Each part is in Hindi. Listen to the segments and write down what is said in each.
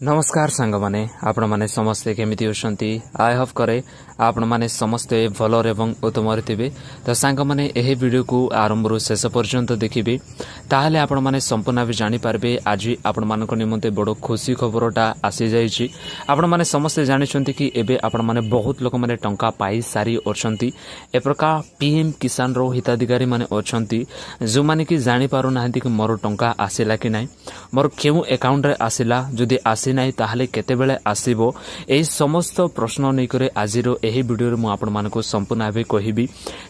नमस्कार सांग माने आपण माने समस्ते केमिति होसंती आई होप करे आपण माने समस्ते भलर एवं उत्तम थिबे। तो सांग माने एही वीडियो को आरंभ रु शेष पर्यंत देखिबे ताहाले आपण माने संपूर्ण भी जानि पारबे। आज आपण मानको निमंते बडो खुशी खबरटा आसी जाईची। आपण माने समस्ते जानिछंती कि एबे आपण माने बहुत लोक माने टंका पाई सारी ओछंती। ए प्रकार पीएम किसान रो हिताधिकारी माने ओछंती जो माने कि जानि पारु नाहंती कि मोर टंका आसिला कि नाही, मोर केउ अकाउंट रे आसिला, जदि आसी नाही ताहाले केते बेले आसीबो। एही समस्त प्रश्न नै करे आजिरो एही वीडियो रे मु आपण मानको संपूर्ण भाबे कहिबी।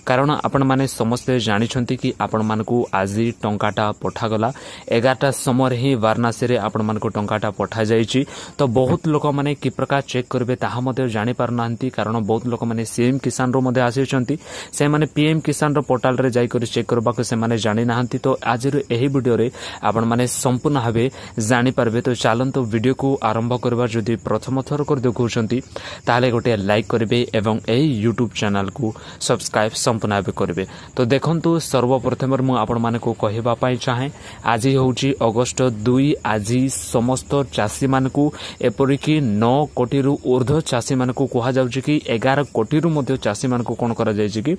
कारण आपण माने समस्त जानिछंती कि आपण मानको आजि टंकाटा पठा गला 11टा समय ही वाराणसी रे आपण मानको टंकाटा पठा जाईची। तो बहुत लोक माने कि प्रकार चेक करबे ताहा मध्ये जानि पार नांती। कारण बहुत लोक माने सीएम किसान रो मध्ये आसीछंती, से माने पीएम किसान रो पोर्टल रे जाई करी चेक करबा को से माने जानि नांती। तो आजिरो एही वीडियो रे आपण माने संपूर्ण भाबे जानि पारबे। तो चालंतो वीडियो को आरंभ करबा। जदि प्रथम थर कर देखुछंती ताले गोटे लाइक करबे एवं एही यूट्यूब चैनल को सब्सक्राइब संपूर्ण भाबे करबे। तो देखंतु सर्वप्रथम मु आपण माने को कहबा पई चाहे आज होउची अगस्त 2। आज समस्त चासी मानकू एपरि कि 9 कोटी रु ऊर्ध्व चासी मानकू कहा जाउची कि 11 कोटी रु मध्ये चासी मानकू कोन करा जायची कि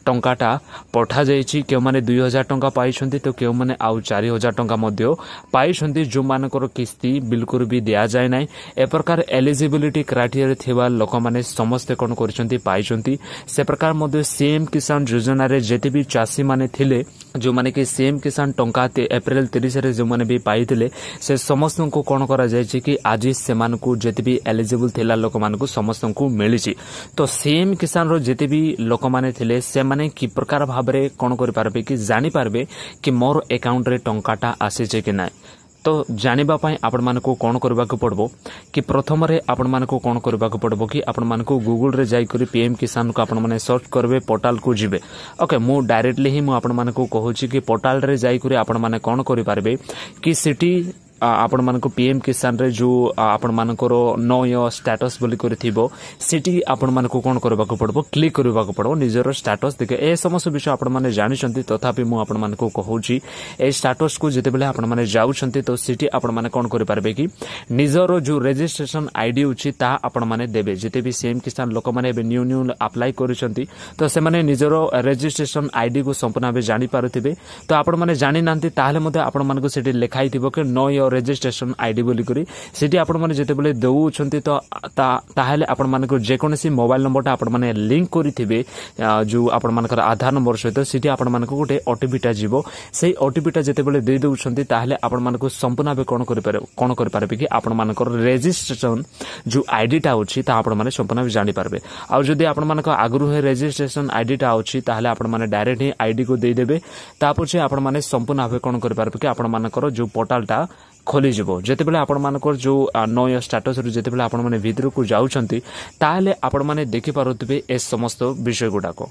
टंकाटा पठा जायची। केउ माने 2000 टंका पाइछंती तो केउ माने आउ 4000 टंका मध्ये पाइछंती। जो मानकर किस्ती बिल्कुल भी दिया जाय नाही। ए प्रकार एलिजिबिलिटी क्राइटेरिया थिबा लोक माने समस्त कोन करछंती पाइछंती। से प्रकार मध्ये सीएम किसान योजना रे जेते भी चासी माने थिले, जो माने कि सीएम किसान टंका अप्रैल 30 रे जो माने भी पाइथिले, से समस्त को कोन करा जायछि कि आज से मानकू जेते भी एलिजिबल थिला लोक मानकू समस्त को मिलिछि। तो सीएम किसान रो जेते भी लोक माने थिले से माने कि प्रकार भाबरे कोन करि पारबे कि जानि पारबे कि मोर अकाउंट रे टंकाटा आसीचे कि नाही। तो जानिबा पई आपण मानको कोन करबा को पड़बो कि प्रथम रे आपण मानको कोन करबा को पड़बो कि आपण मानको गूगल रे जाई करी पीएम किसान को आपण माने सर्च करबे, पोर्टल को जिबे। ओके, मु डायरेक्टली ही मु आपण मानको कहूची कि पोर्टल रे जाई करी आपण माने कोन करि पारबे कि सिटी आपण मानको पीएम किसान रे जो आपण मानकर नो यो स्टेटस बोली करि थिबो सिटी आपण मानको कोन करबा को पड़बो, क्लिक करबा को पड़बो निजरो स्टेटस देखे। ए समस्त विषय आपण माने जानि छंती, तथापि मु आपण मानको कहूची ए स्टेटस को जेते बेले आपण माने जाउ छंती तो सिटी आपण माने कोन करि पारबे कि निजरो जो रजिस्ट्रेशन आईडी उची ता आपण माने देबे। जेते भी सीएम किसान लोक माने बे न्यू अप्लाई करि छंती तो से माने निजरो रजिस्ट्रेशन आईडी को संपूर्ण बे जानि पारुथिबे। तो आपण माने जानि नांती ताहाले मध्ये आपण मानको सिटी लिखाई थिबो कि नो यो रजिस्ट्रेशन आईडी बोली करी सिटी आपण माने जेते बेले दउ छंती तो ताहाले आपण मानको जे कोनसी मोबाइल नंबरटा आपण माने लिंक करी थिबे जो आपण मानकर आधार नंबर सहित सिटी आपण मानको गोटे ओटीपीटा जीवो। सेही ओटीपीटा जेते बेले दे दउ छंती ताहाले आपण मानको संपूर्ण बे कोन करि पारबे कि आपण मानकर रजिस्ट्रेशन जो आईडीटा होची ता आपण माने संपूर्ण बे जानि पारबे। आ जदि आपण मानको आगरु हे रजिस्ट्रेशन आईडीटा होची ताहाले आपण माने डायरेक्ट ही आईडी को दे देबे। तापछि आपण माने संपूर्ण बे कोन करि पारबे कि आपण मानकर जो पोर्टलटा खोली जिवो। जेते बेले आपण मानकर जो नय स्टेटस रु जेते बेले आपण माने भीतर को जाउछंती ताले आपण माने देखि पारुतबे ए समस्त विषय गुडाको।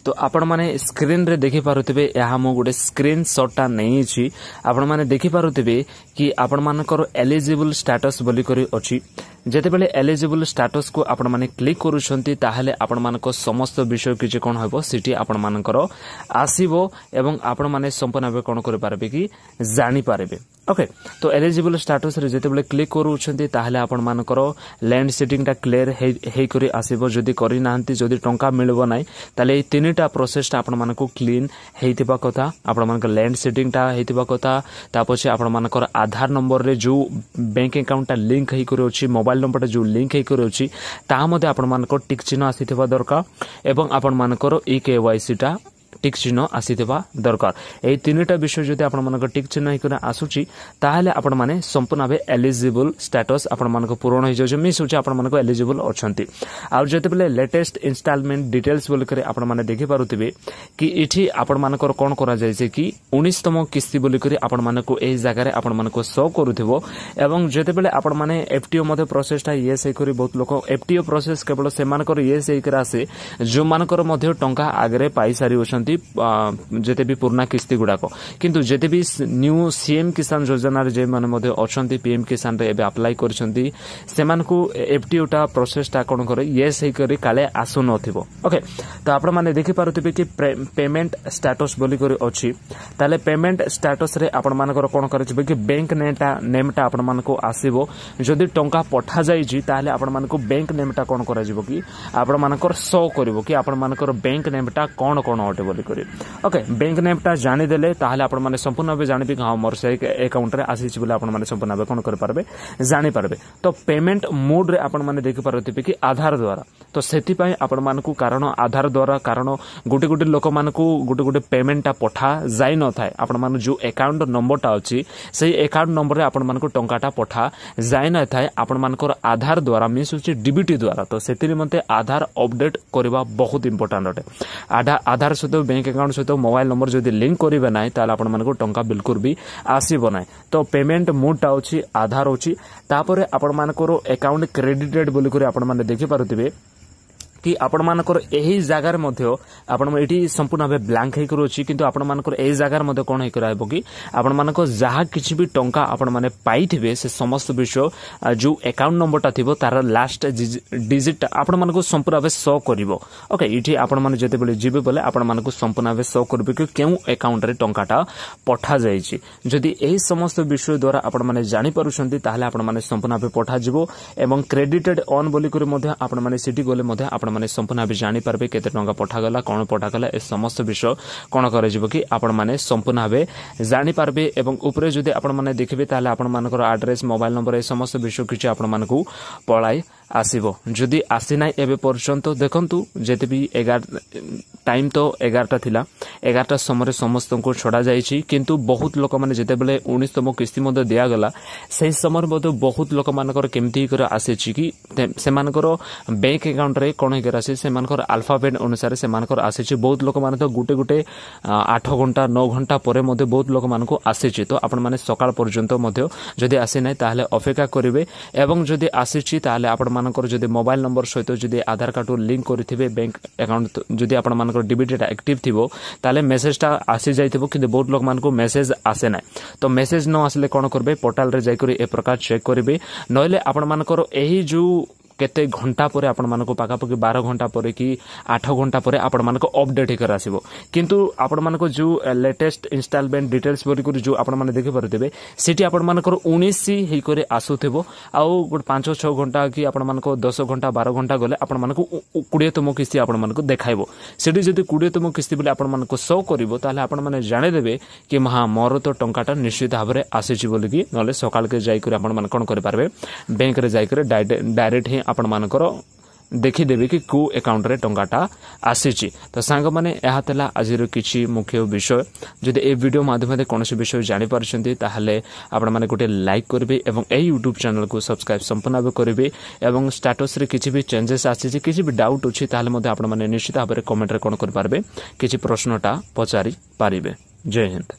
तो आपण माने स्क्रीन रे देखि पारुतबे यहा मो गोटे स्क्रीनशॉटटा नै छी। आपण माने देखि पारुतबे कि आपण मानकर एलिजिबल स्टेटस बोली करी अछि। जेते बेले एलिजिबल स्टेटस को आपण माने क्लिक करूछंती ताहाले आपण मानको समस्त विषय किछि कोन होबो सिटी आपण मानकर आसीबो एवं आपण माने संपूर्ण भाबे कोन करि पारबे कि जानि पारबे। ओके, तो एलिजिबल स्टेटस रे जेते बेले क्लिक करूछंती ताहाले आपण मानकर लैंड सेटिंगटा क्लियर हे करी आसीबो। जदि करि नाहंती, जदि टंका मिलबो नाही ताले ए तीनटा प्रोसेसटा आपण मानको क्लीन हेतिबा कथा। आपण मानकर लैंड सेटिंगटा हेतिबा कथा, तापछि आपण मानकर आधार नंबर रे जो बैंक अकाउंटटा लिंक हे करी अछि, मोबाइल नंबर जो लिंक हे करी अछि ता मध्ये आपण मानकर टिक चिन्ह आसीथिबा दरकार एवं आपण मानकर ई केवाईसी टा टिक चिन्ह आसीथिबा दरकार। ए तीनटा विषय जदि आपण मानकर टिक चिन्ह हे करी आसुची ताहाले आपण माने संपूर्ण भाबे एलिजिबल स्टेटस आपण मानकर पूर्ण हे जाउछ, मिस होछ आपण मानकर एलिजिबल अछंती। आ जते बेले लेटेस्ट इंस्टॉलमेंट डिटेल्स बोल करे आपण माने देखि पारुथिबे कि इठी आपण मानकर कोन करा जाय छै कि 19तम किस्ती बोल करे आपण मानको ए जगह रे आपण मानको शो करूथिबो। एवं जते बेले आपण माने एफटीओ मध्ये प्रोसेसटा येस हे करी बहुत लोक एफटीओ प्रोसेस केवल से मानकर येस हे करा से जो मानकर मध्ये टंका आगरे पाई सारी होछंती अछि जेते भी पुराना किस्ती गुडाको किंतु जेते भी न्यू सीएम किसान योजना रे जे माने मध्ये अछंती पीएम किसान रे एबे अप्लाई करछंती सेमान को एफटीओ प्रोसेस टा कोन करे यस हे करी काले आसु नथिबो। ओके तो आपण माने देखि पारुथिबे कि पेमेंट स्टेटस बोली करी अछि ताले पेमेंट स्टेटस रे आपण मानकर कोन करछबे कि बैंक नेमटा आपण मानको आसीबो जदि टंका पठा जाई छि ताले आपण मानको बैंक नेमटा कोन करा जिवो कि आपण मानकर शो करबो कि आपण मानकर बैंक नेमटा कोन कोन अटे बोली करी। ओके बैंक नेमटा जानि देले ताले आपण माने संपूर्ण बे जानिबे हां मोर से अकाउंट रे आसी छि बोले आपण माने संपूर्ण बे कोन कर पारबे जानि पारबे। तो पेमेंट मोड रे आपण माने देखि पारथिबे कि आधार द्वारा तो सेति पय आपण मानको कारण आधार द्वारा कारण गुटे गुटे लोक मानको गुटे पेमेंट टा पठा जाई न थाए आपण माने जो अकाउंट नंबर टा अछि सेही अकाउंट नंबर रे आपण मानको टंकाटा पठा जाय न थाए आपण मानकर आधार द्वारा मीन्स होछि डीबीटी द्वारा। तो सेति निमंते आधार अपडेट करबा बहुत इंपोर्टेंट अटे। आधार सहित बैंक अकाउंट सहित मोबाइल नंबर जदि लिंक करिवे नाही ताले आपण मानको टंका बिल्कुल भी आसीबो नाही। तो पेमेंट मोड टा अछि आधार अछि तापरे आपण मानकर अकाउंट क्रेडिटेड बोली करी आपण माने देखि पारुथिबे कि आपण मानकर एही जागार मध्ये आपण एठी संपूर्ण भाबे ब्लैंक हे करू अछि किंतु आपण मानकर एही जागार मध्ये कोन हे कराइबो कि आपण मानको जहा किछि भी टंका आपण माने पाइथिबे से समस्त विषय जो अकाउंट नंबरटा थिबो तार लास्ट डिजिट आपण मानको संपूर्ण भाबे शो करिवो। ओके इठी आपण माने जते बेले जिबे बोले आपण मानको संपूर्ण भाबे शो करबे कि केउ अकाउंट रे टंकाटा पठा जाई छि। जदि एही समस्त विषय द्वारा आपण माने जानि पारुछंती ताहाले आपण माने संपूर्ण भाबे पठा जिवो एवं क्रेडिटेड ऑन बोली करी मध्ये आपण माने सिटी गोले मध्ये आपण माने संपूर्ण भाबे जानि पारबे केते टंका पठा गला कोन पठा गला ए समस्त विषय कोन करे जिवो कि आपण माने संपूर्ण भाबे जानि पारबे एवं ऊपरे जदि आपण माने देखिबे ताले आपण मानकर एड्रेस मोबाइल नंबर ए समस्त विषय किछि आपण मानकू पळाई आसीबो। जदि आसी नाही एबे पर्यंत देखंतु जेते भी 11 टाइम तो 11टा थिला 11टा समय समस्त को छड़ा जाईछि किंतु बहुत लोक माने जेते बेले 19तम किस्ती मध्ये दिया गला सेही समय मध्ये बहुत लोक मानकर केमती कर आसीछि कि से मानकर बैंक अकाउंट रे कोन कर आसी से मानकर अल्फाबेट अनुसार से मानकर आसीछि। बहुत लोक माने तो गुटे गुटे 8 घंटा 9 घंटा परे मध्ये बहुत लोक मानको आसीछि। तो आपण माने सकाळ पर्यंत मध्ये जदि आसी नाही ताहाले अपेक्षा करिवे एवं जदि आसीछि ताहाले आपण मानकर जदि मोबाइल नंबर सहित जदि आधार कार्ड लिंक करिथिबे बैंक अकाउंट जदि आपण मानकर डीबीटी टा एक्टिव थिबो ताले मेसेज टा आसी जाइथिबो कि बहुत लोक मानको मेसेज आसे ना। तो मेसेज न आसले कोन करबे पोर्टल रे जाय करी ए प्रकार चेक करिवे नहले आपण मानकर एही जो केते घंटा परे आपण मानको पाकापकी 12 घंटा परे कि 8 घंटा परे आपण मानको अपडेट कर आसीबो किंतु आपण मानको जो लेटेस्ट इंस्टॉलमेंट डिटेल्स बोली करी जो आपण माने देखि परथिबे सेठी आपण मानकर 19 हे करे आसुथिबो आउ 5-6 घंटा कि आपण मानको 10 घंटा 12 घंटा गले आपण मानको 20तम किस्ती आपण मानको देखाइबो। सेठी जदि 20तम किस्ती बोले आपण मानको शो करिवो ताले आपण माने जाने देबे कि हां मोर तो टंकाटा निश्चित भाबरे आसीछि बोली कि नले सकाळ के जाई करी आपण मान कोन करि पारबे बैंक रे जाई करी डायरेक्ट ही आपण मानकर देखिदेवे कि को अकाउंट रे टंकाटा आसीछि। तो सांग माने एहा तला आजिर किछि मुख्य विषय जदि ए वीडियो माध्यम कौन विषय जानि पारछन्ती ताहले आपण माने गोटे लाइक करबे एवं ए यूट्यूब चैनल को सब्सक्राइब संपूर्ण करबे एवं स्टेटस रे किछि भी चेंजेस आसीछि किछि भी डाउट अछि ताहले मध्ये आपण माने निश्चित भाबरे कमेंट रे कोन कर पारबे किछि प्रश्नटा पचारि पारिबे। जय हिंद।